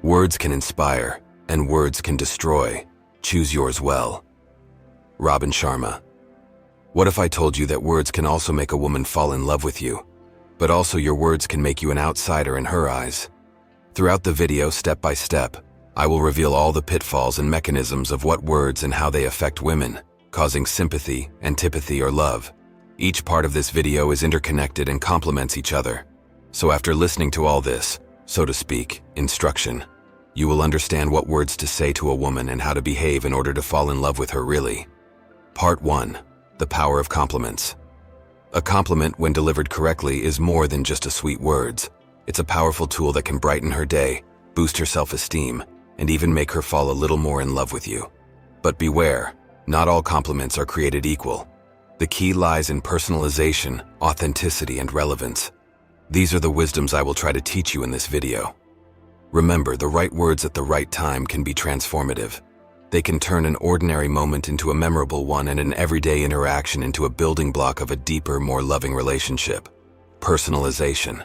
Words can inspire, and words can destroy. Choose yours well. Robin Sharma. What if I told you that words can also make a woman fall in love with you, but also your words can make you an outsider in her eyes? Throughout the video, step by step, I will reveal all the pitfalls and mechanisms of what words and how they affect women, causing sympathy, antipathy, or love. Each part of this video is interconnected and complements each other. So after listening to all this, so to speak, instruction, you will understand what words to say to a woman and how to behave in order to fall in love with her really. Part 1. The power of compliments. A compliment, when delivered correctly, is more than just a sweet words. It's a powerful tool that can brighten her day, boost her self-esteem, and even make her fall a little more in love with you. But beware, not all compliments are created equal. The key lies in personalization, authenticity, and relevance. These are the wisdoms I will try to teach you in this video. Remember, the right words at the right time can be transformative. They can turn an ordinary moment into a memorable one and an everyday interaction into a building block of a deeper, more loving relationship. Personalization.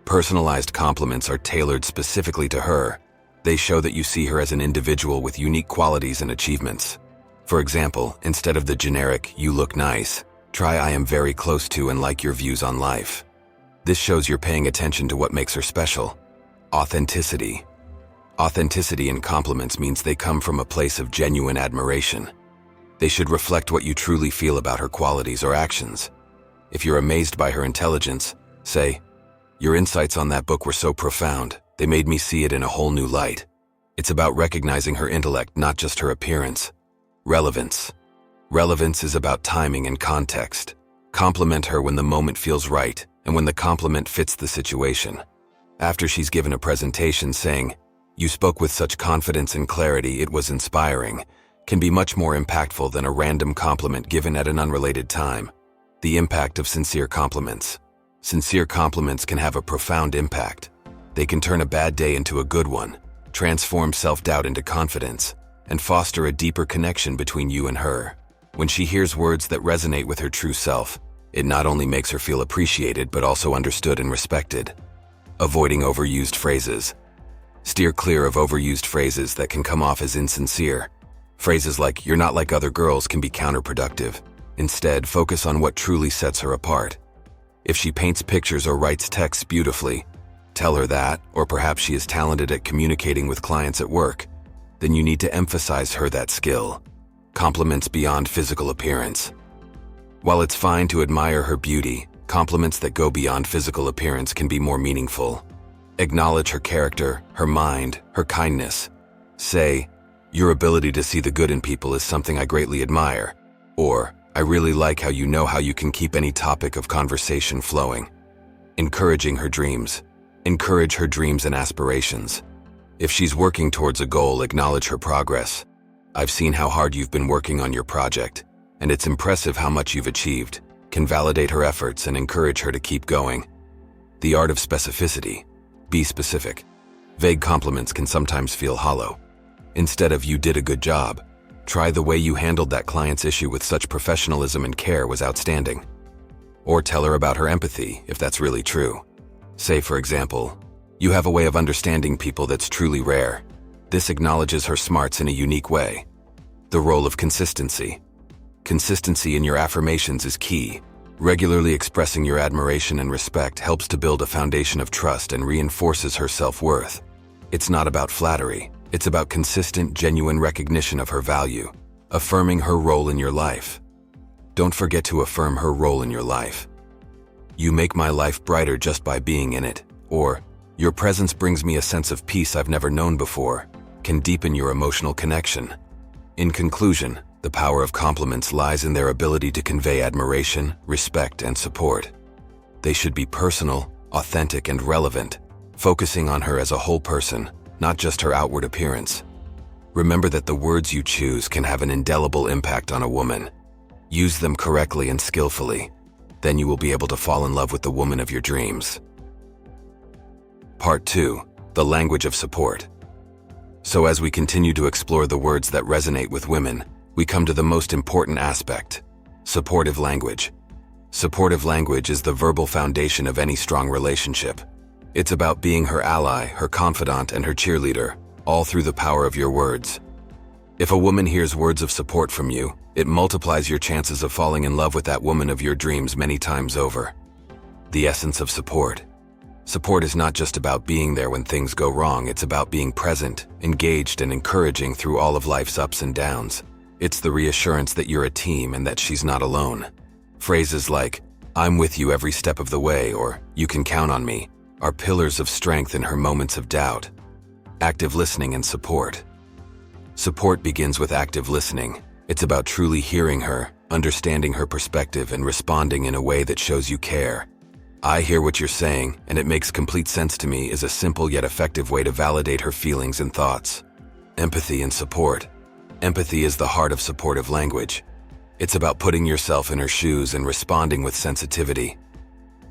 Personalized compliments are tailored specifically to her. They show that you see her as an individual with unique qualities and achievements. For example, instead of the generic, "You look nice," try, "I am very close to and like your views on life." This shows you're paying attention to what makes her special. Authenticity. Authenticity in compliments means they come from a place of genuine admiration. They should reflect what you truly feel about her qualities or actions. If you're amazed by her intelligence, say, "Your insights on that book were so profound, they made me see it in a whole new light." It's about recognizing her intellect, not just her appearance. Relevance. Relevance is about timing and context. Compliment her when the moment feels right and when the compliment fits the situation. After she's given a presentation, saying, "You spoke with such confidence and clarity, it was inspiring," can be much more impactful than a random compliment given at an unrelated time. The impact of sincere compliments. Sincere compliments can have a profound impact. They can turn a bad day into a good one, transform self-doubt into confidence, and foster a deeper connection between you and her. When she hears words that resonate with her true self, it not only makes her feel appreciated but also understood and respected. Avoiding overused phrases. Steer clear of overused phrases that can come off as insincere. Phrases like "you're not like other girls" can be counterproductive. Instead, focus on what truly sets her apart. If she paints pictures or writes texts beautifully, tell her that, or perhaps she is talented at communicating with clients at work. Then you need to emphasize her that skill. Compliments beyond physical appearance. While it's fine to admire her beauty, compliments that go beyond physical appearance can be more meaningful. Acknowledge her character, her mind, her kindness. Say, "Your ability to see the good in people is something I greatly admire," or "I really like how you can keep any topic of conversation flowing." Encouraging her dreams. Encourage her dreams and aspirations. If she's working towards a goal, acknowledge her progress. "I've seen how hard you've been working on your project, and it's impressive how much you've achieved." Can validate her efforts and encourage her to keep going. The art of specificity. Be specific. Vague compliments can sometimes feel hollow. Instead of "you did a good job," try "the way you handled that client's issue with such professionalism and care was outstanding." Or tell her about her empathy, if that's really true. Say, for example, "You have a way of understanding people that's truly rare." This acknowledges her smarts in a unique way. The role of consistency. Consistency in your affirmations is key. Regularly expressing your admiration and respect helps to build a foundation of trust and reinforces her self-worth. It's not about flattery. It's about consistent, genuine recognition of her value, affirming her role in your life. Don't forget to affirm her role in your life. "You make my life brighter just by being in it," or "Your presence brings me a sense of peace I've never known before," can deepen your emotional connection. In conclusion, the power of compliments lies in their ability to convey admiration, respect, and support. They should be personal, authentic, and relevant, focusing on her as a whole person, not just her outward appearance. Remember that the words you choose can have an indelible impact on a woman. Use them correctly and skillfully. Then you will be able to fall in love with the woman of your dreams. Part 2. The language of support. So as we continue to explore the words that resonate with women, we come to the most important aspect: supportive language. Supportive language is the verbal foundation of any strong relationship. It's about being her ally, her confidant, and her cheerleader, all through the power of your words. If a woman hears words of support from you, it multiplies your chances of falling in love with that woman of your dreams many times over. The essence of support. Support is not just about being there when things go wrong, it's about being present, engaged, and encouraging through all of life's ups and downs. It's the reassurance that you're a team and that she's not alone. Phrases like, "I'm with you every step of the way," or "You can count on me," are pillars of strength in her moments of doubt. Active listening and support. Support begins with active listening. It's about truly hearing her, understanding her perspective, and responding in a way that shows you care. "I hear what you're saying, and it makes complete sense to me" is a simple yet effective way to validate her feelings and thoughts. Empathy and support. Empathy is the heart of supportive language. It's about putting yourself in her shoes and responding with sensitivity.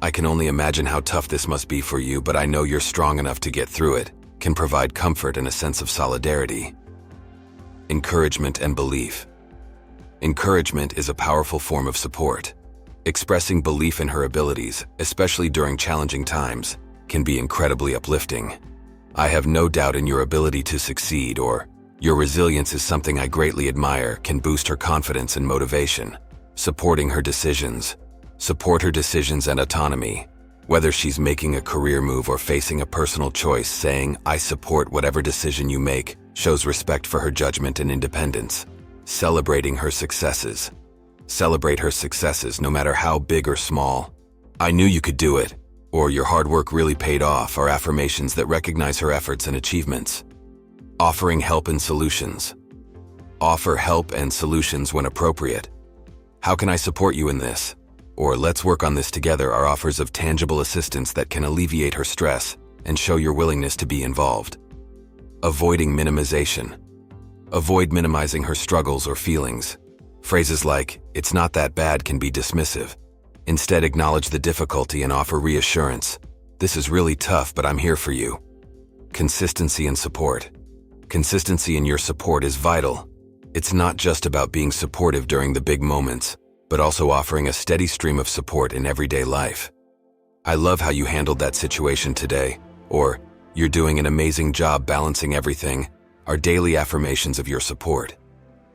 "I can only imagine how tough this must be for you, but I know you're strong enough to get through it," can provide comfort and a sense of solidarity. Encouragement and belief. Encouragement is a powerful form of support. Expressing belief in her abilities, especially during challenging times, can be incredibly uplifting. "I have no doubt in your ability to succeed," or "Your resilience is something I greatly admire," can boost her confidence and motivation. Supporting her decisions. Support her decisions and autonomy. Whether she's making a career move or facing a personal choice, saying, "I support whatever decision you make," shows respect for her judgment and independence. Celebrating her successes. Celebrate her successes, no matter how big or small. "I knew you could do it," or "Your hard work really paid off," are affirmations that recognize her efforts and achievements. Offering help and solutions. Offer help and solutions when appropriate. "How can I support you in this?" or "Let's work on this together," are offers of tangible assistance that can alleviate her stress and show your willingness to be involved. Avoiding minimization. Avoid minimizing her struggles or feelings. Phrases like, "It's not that bad," can be dismissive. Instead, acknowledge the difficulty and offer reassurance. "This is really tough, but I'm here for you." Consistency and support. Consistency in your support is vital. It's not just about being supportive during the big moments, but also offering a steady stream of support in everyday life. "I love how you handled that situation today," or "You're doing an amazing job balancing everything," are daily affirmations of your support.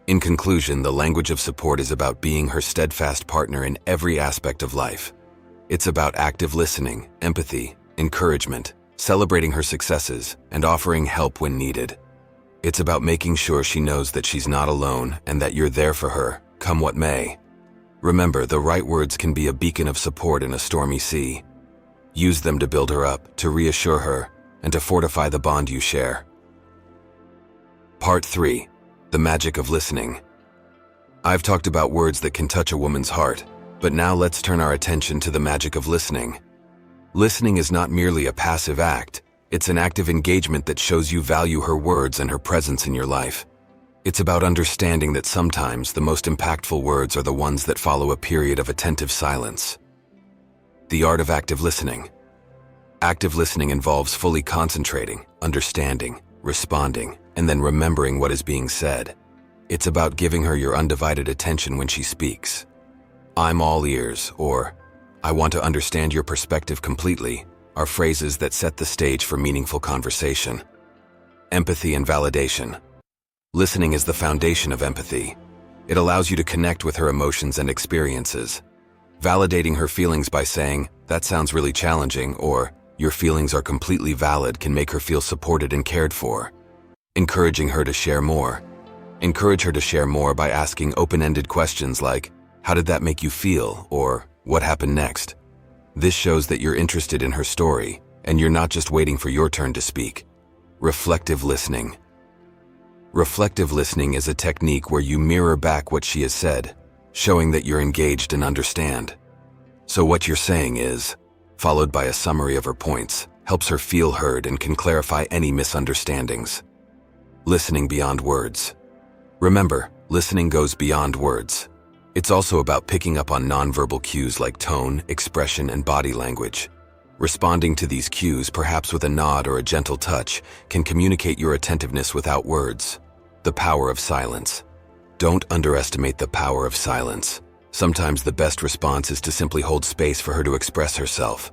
In conclusion, the language of support is about being her steadfast partner in every aspect of life. It's about active listening, empathy, encouragement, celebrating her successes, and offering help when needed. It's about making sure she knows that she's not alone and that you're there for her, come what may. Remember, the right words can be a beacon of support in a stormy sea. Use them to build her up, to reassure her, and to fortify the bond you share. Part 3. The magic of listening. I've talked about words that can touch a woman's heart, but now let's turn our attention to the magic of listening. Listening is not merely a passive act, it's an active engagement that shows you value her words and her presence in your life. It's about understanding that sometimes the most impactful words are the ones that follow a period of attentive silence. The art of active listening. Active listening involves fully concentrating, understanding, responding, and then remembering what is being said. It's about giving her your undivided attention when she speaks. "I'm all ears," or "I want to understand your perspective completely," are phrases that set the stage for meaningful conversation. Empathy and validation. Listening is the foundation of empathy. It allows you to connect with her emotions and experiences. Validating her feelings by saying, "That sounds really challenging," or "Your feelings are completely valid," can make her feel supported and cared for. Encouraging her to share more. Encourage her to share more by asking open-ended questions like, "How did that make you feel?" or "What happened next?" This shows that you're interested in her story, and you're not just waiting for your turn to speak. Reflective listening. Reflective listening is a technique where you mirror back what she has said, showing that you're engaged and understand. "So what you're saying is," followed by a summary of her points, helps her feel heard and can clarify any misunderstandings. Listening beyond words. Remember, listening goes beyond words. It's also about picking up on nonverbal cues like tone, expression, and body language. Responding to these cues, perhaps with a nod or a gentle touch, can communicate your attentiveness without words. The power of silence. Don't underestimate the power of silence. Sometimes the best response is to simply hold space for her to express herself.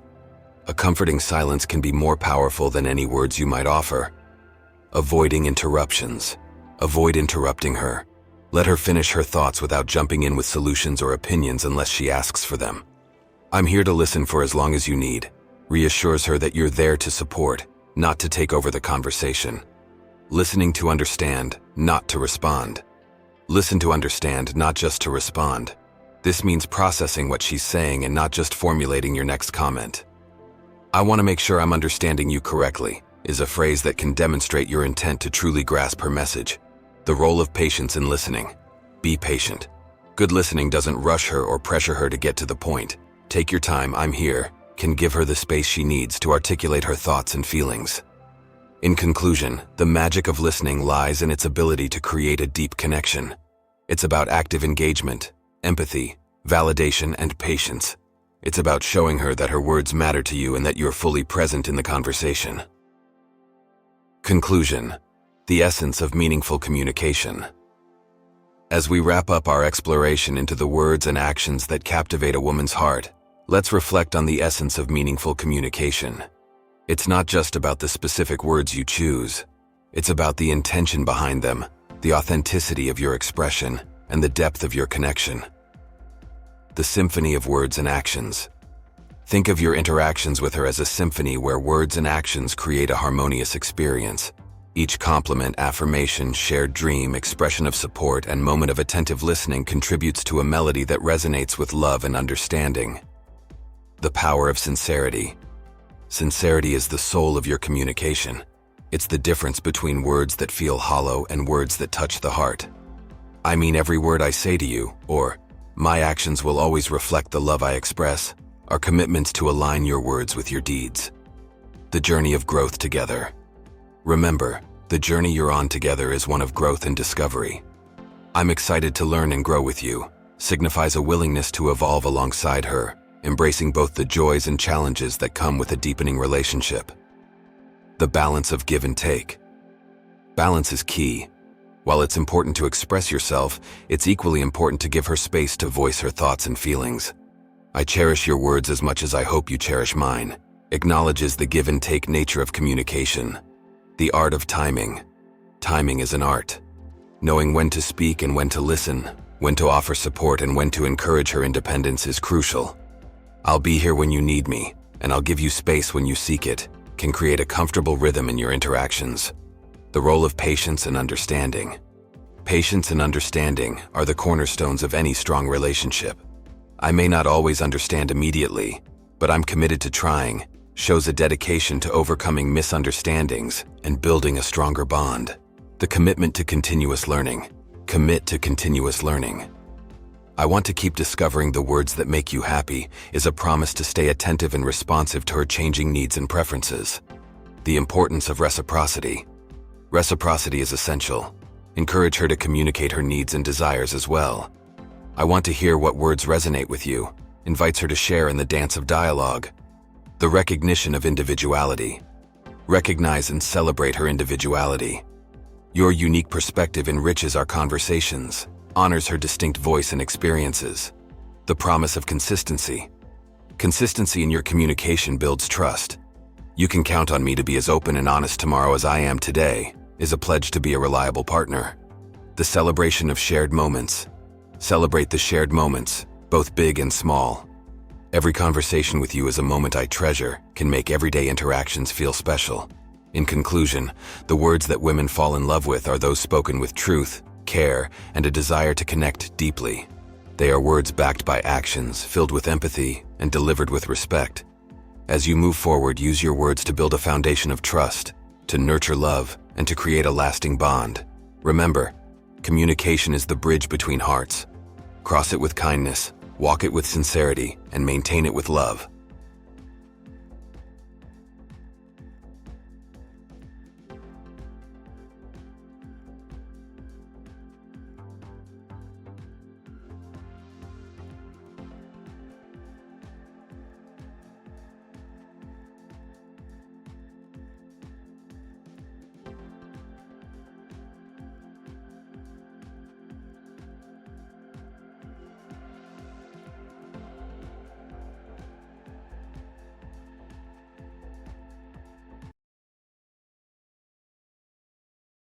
A comforting silence can be more powerful than any words you might offer. Avoiding interruptions. Avoid interrupting her. Let her finish her thoughts without jumping in with solutions or opinions unless she asks for them. "I'm here to listen for as long as you need," reassures her that you're there to support, not to take over the conversation. Listening to understand, not to respond. Listen to understand, not just to respond. This means processing what she's saying and not just formulating your next comment. "I want to make sure I'm understanding you correctly," is a phrase that can demonstrate your intent to truly grasp her message. The role of patience in listening. Be patient. Good listening doesn't rush her or pressure her to get to the point. "Take your time, I'm here," can give her the space she needs to articulate her thoughts and feelings. In conclusion, the magic of listening lies in its ability to create a deep connection. It's about active engagement, empathy, validation, and patience. It's about showing her that her words matter to you and that you're fully present in the conversation. Conclusion. The essence of meaningful communication. As we wrap up our exploration into the words and actions that captivate a woman's heart, let's reflect on the essence of meaningful communication. It's not just about the specific words you choose. It's about the intention behind them, the authenticity of your expression, and the depth of your connection. The symphony of words and actions. Think of your interactions with her as a symphony where words and actions create a harmonious experience. Each compliment, affirmation, shared dream, expression of support, and moment of attentive listening contributes to a melody that resonates with love and understanding. The power of sincerity. Sincerity is the soul of your communication. It's the difference between words that feel hollow and words that touch the heart. "I mean every word I say to you," or "My actions will always reflect the love I express," are commitments to align your words with your deeds. The journey of growth together. Remember, the journey you're on together is one of growth and discovery. "I'm excited to learn and grow with you" signifies a willingness to evolve alongside her, embracing both the joys and challenges that come with a deepening relationship. The balance of give and take. Balance is key. While it's important to express yourself, it's equally important to give her space to voice her thoughts and feelings. "I cherish your words as much as I hope you cherish mine," acknowledges the give and take nature of communication. The art of timing. Timing is an art. Knowing when to speak and when to listen, when to offer support and when to encourage her independence is crucial. "I'll be here when you need me, and I'll give you space when you seek it," can create a comfortable rhythm in your interactions. The role of patience and understanding. Patience and understanding are the cornerstones of any strong relationship. "I may not always understand immediately, but I'm committed to trying," shows a dedication to overcoming misunderstandings and building a stronger bond. The commitment to continuous learning. Commit to continuous learning. "I want to keep discovering the words that make you happy" is a promise to stay attentive and responsive to her changing needs and preferences. The importance of reciprocity. Reciprocity is essential. Encourage her to communicate her needs and desires as well. "I want to hear what words resonate with you," invites her to share in the dance of dialogue. The recognition of individuality. Recognize and celebrate her individuality. Your unique perspective enriches our conversations, honors her distinct voice and experiences. The promise of consistency. Consistency in your communication builds trust. "You can count on me to be as open and honest tomorrow as I am today," is a pledge to be a reliable partner. The celebration of shared moments. Celebrate the shared moments, both big and small. "Every conversation with you is a moment I treasure," can make everyday interactions feel special. In conclusion, the words that women fall in love with are those spoken with truth, care, and a desire to connect deeply. They are words backed by actions, filled with empathy, and delivered with respect. As you move forward, use your words to build a foundation of trust, to nurture love, and to create a lasting bond. Remember, communication is the bridge between hearts. Cross it with kindness, walk it with sincerity, and maintain it with love.